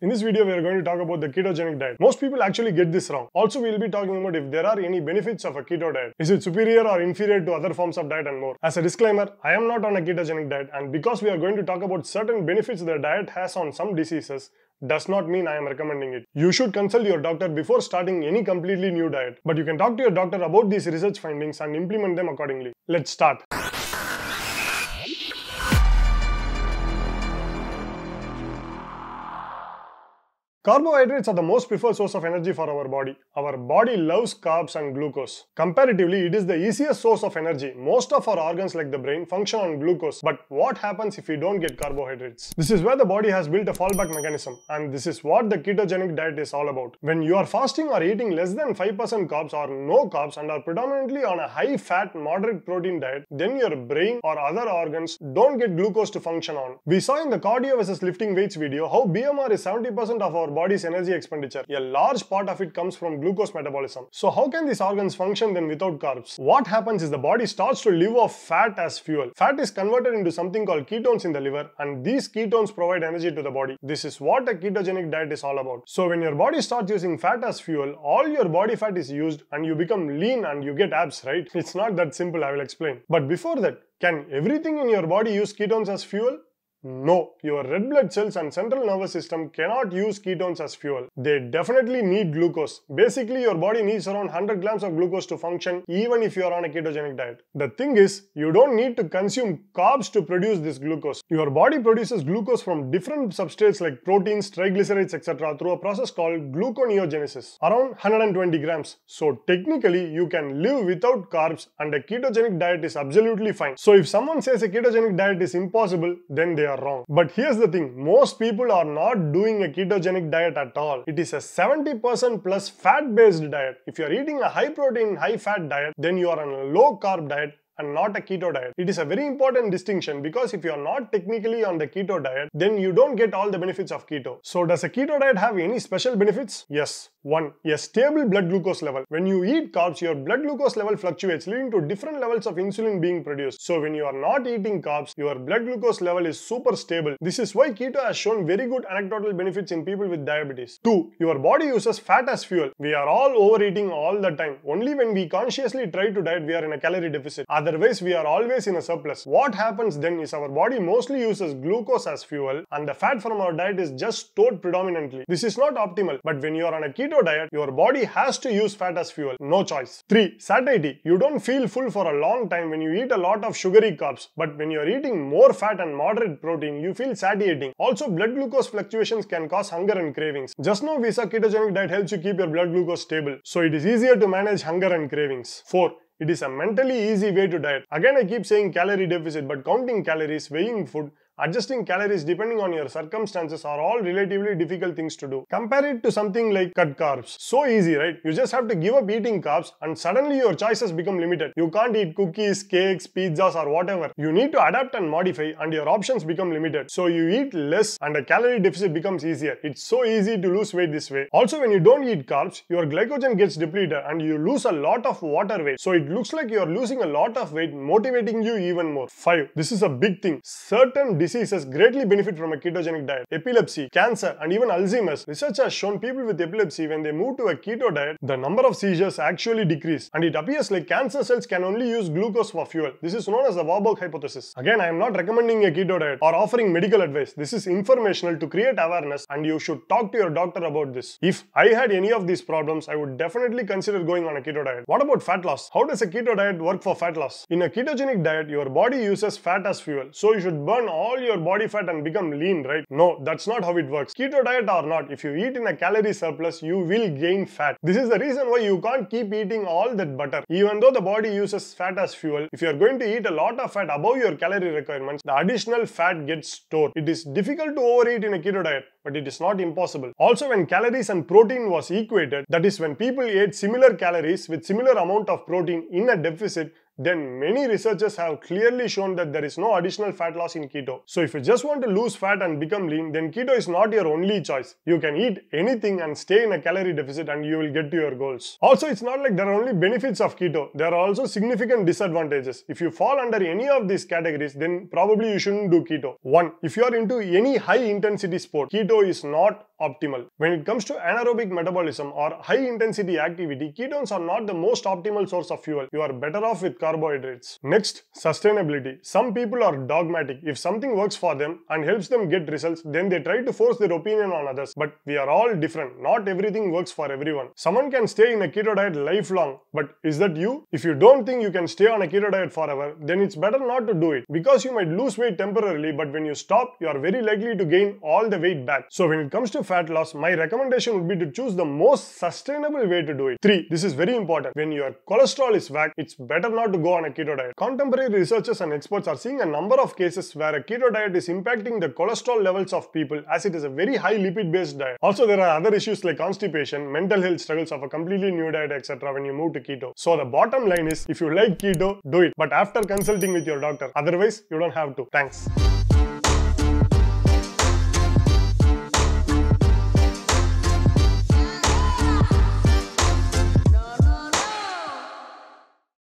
In this video, we are going to talk about the ketogenic diet. Most people actually get this wrong. Also, we will be talking about if there are any benefits of a keto diet. Is it superior or inferior to other forms of diet and more. As a disclaimer, I am not on a ketogenic diet, and because we are going to talk about certain benefits the diet has on some diseases, does not mean I am recommending it. You should consult your doctor before starting any completely new diet. But you can talk to your doctor about these research findings and implement them accordingly. Let's start. Carbohydrates are the most preferred source of energy for our body. Our body loves carbs and glucose. Comparatively, it is the easiest source of energy. Most of our organs like the brain function on glucose. But what happens if we don't get carbohydrates? This is where the body has built a fallback mechanism, and this is what the ketogenic diet is all about. When you are fasting or eating less than 5% carbs or no carbs and are predominantly on a high fat, moderate protein diet, then your brain or other organs don't get glucose to function on. We saw in the cardio versus lifting weights video how BMR is 70% of our body's energy expenditure. A large part of it comes from glucose metabolism. So how can these organs function then without carbs? What happens is the body starts to live off fat as fuel. Fat is converted into something called ketones in the liver, and these ketones provide energy to the body. This is what a ketogenic diet is all about. So when your body starts using fat as fuel, all your body fat is used and you become lean and you get abs, right? It's not that simple, I will explain. But before that, can everything in your body use ketones as fuel? No, your red blood cells and central nervous system cannot use ketones as fuel. They definitely need glucose. Basically, your body needs around 100 grams of glucose to function even if you are on a ketogenic diet. The thing is, you don't need to consume carbs to produce this glucose. Your body produces glucose from different substrates like proteins, triglycerides, etc. through a process called gluconeogenesis, around 120 grams. So technically, you can live without carbs and a ketogenic diet is absolutely fine. So if someone says a ketogenic diet is impossible, then they are wrong. But here's the thing, most people are not doing a ketogenic diet at all. It is a 70% plus fat based diet. If you are eating a high protein, high fat diet, then you are on a low carb diet and not a keto diet. It is a very important distinction because if you are not technically on the keto diet, then you don't get all the benefits of keto. So does a keto diet have any special benefits? Yes. 1. A stable blood glucose level. When you eat carbs, your blood glucose level fluctuates, leading to different levels of insulin being produced. So when you are not eating carbs, your blood glucose level is super stable. This is why keto has shown very good anecdotal benefits in people with diabetes. 2. Your body uses fat as fuel. We are all overeating all the time. Only when we consciously try to diet, we are in a calorie deficit. Otherwise, we are always in a surplus. What happens then is our body mostly uses glucose as fuel and the fat from our diet is just stored predominantly. This is not optimal, but when you are on a keto diet, your body has to use fat as fuel. No choice. 3. Satiety. You don't feel full for a long time when you eat a lot of sugary carbs, but when you are eating more fat and moderate protein, you feel satiating. Also, blood glucose fluctuations can cause hunger and cravings. Just now we saw ketogenic diet helps you keep your blood glucose stable, so it is easier to manage hunger and cravings. 4. It is a mentally easy way to diet. Again, I keep saying calorie deficit, but counting calories, weighing food, adjusting calories depending on your circumstances are all relatively difficult things to do. Compare it to something like cut carbs. So easy, right? You just have to give up eating carbs and suddenly your choices become limited. You can't eat cookies, cakes, pizzas or whatever. You need to adapt and modify and your options become limited. So you eat less and a calorie deficit becomes easier. It's so easy to lose weight this way. Also, when you don't eat carbs, your glycogen gets depleted and you lose a lot of water weight. So it looks like you are losing a lot of weight, motivating you even more. 5. This is a big thing. Certain diseases greatly benefit from a ketogenic diet. Epilepsy, cancer, and even Alzheimer's. Research has shown people with epilepsy, when they move to a keto diet, the number of seizures actually decrease. And it appears like cancer cells can only use glucose for fuel. This is known as the Warburg hypothesis. Again, I am not recommending a keto diet or offering medical advice. This is informational to create awareness, and you should talk to your doctor about this. If I had any of these problems, I would definitely consider going on a keto diet. What about fat loss? How does a keto diet work for fat loss? In a ketogenic diet, your body uses fat as fuel. So you should burn all your body fat and become lean, right? No, that's not how it works. Keto diet or not, if you eat in a calorie surplus, you will gain fat. This is the reason why you can't keep eating all that butter. Even though the body uses fat as fuel, if you are going to eat a lot of fat above your calorie requirements, the additional fat gets stored. It is difficult to overeat in a keto diet, but it is not impossible. Also, when calories and protein was equated, that is when people ate similar calories with similar amount of protein in a deficit, then many researchers have clearly shown that there is no additional fat loss in keto. So if you just want to lose fat and become lean, then keto is not your only choice. You can eat anything and stay in a calorie deficit and you will get to your goals. Also, it's not like there are only benefits of keto. There are also significant disadvantages. If you fall under any of these categories, then probably you shouldn't do keto. 1. If you are into any high intensity sport, keto is not optimal. When it comes to anaerobic metabolism or high intensity activity, ketones are not the most optimal source of fuel. You are better off with carbohydrates. Next, sustainability. Some people are dogmatic. If something works for them and helps them get results, then they try to force their opinion on others. But we are all different. Not everything works for everyone. Someone can stay in a keto diet lifelong, but is that you? If you don't think you can stay on a keto diet forever, then it's better not to do it, because you might lose weight temporarily, but when you stop, you are very likely to gain all the weight back. So when it comes to fat loss, my recommendation would be to choose the most sustainable way to do it. 3. This is very important. When your cholesterol is whacked, it's better not to go on a keto diet. Contemporary researchers and experts are seeing a number of cases where a keto diet is impacting the cholesterol levels of people, as it is a very high lipid based diet. Also, there are other issues like constipation, mental health struggles of a completely new diet, etc. when you move to keto. So the bottom line is, if you like keto, do it, but after consulting with your doctor. Otherwise, you don't have to. Thanks.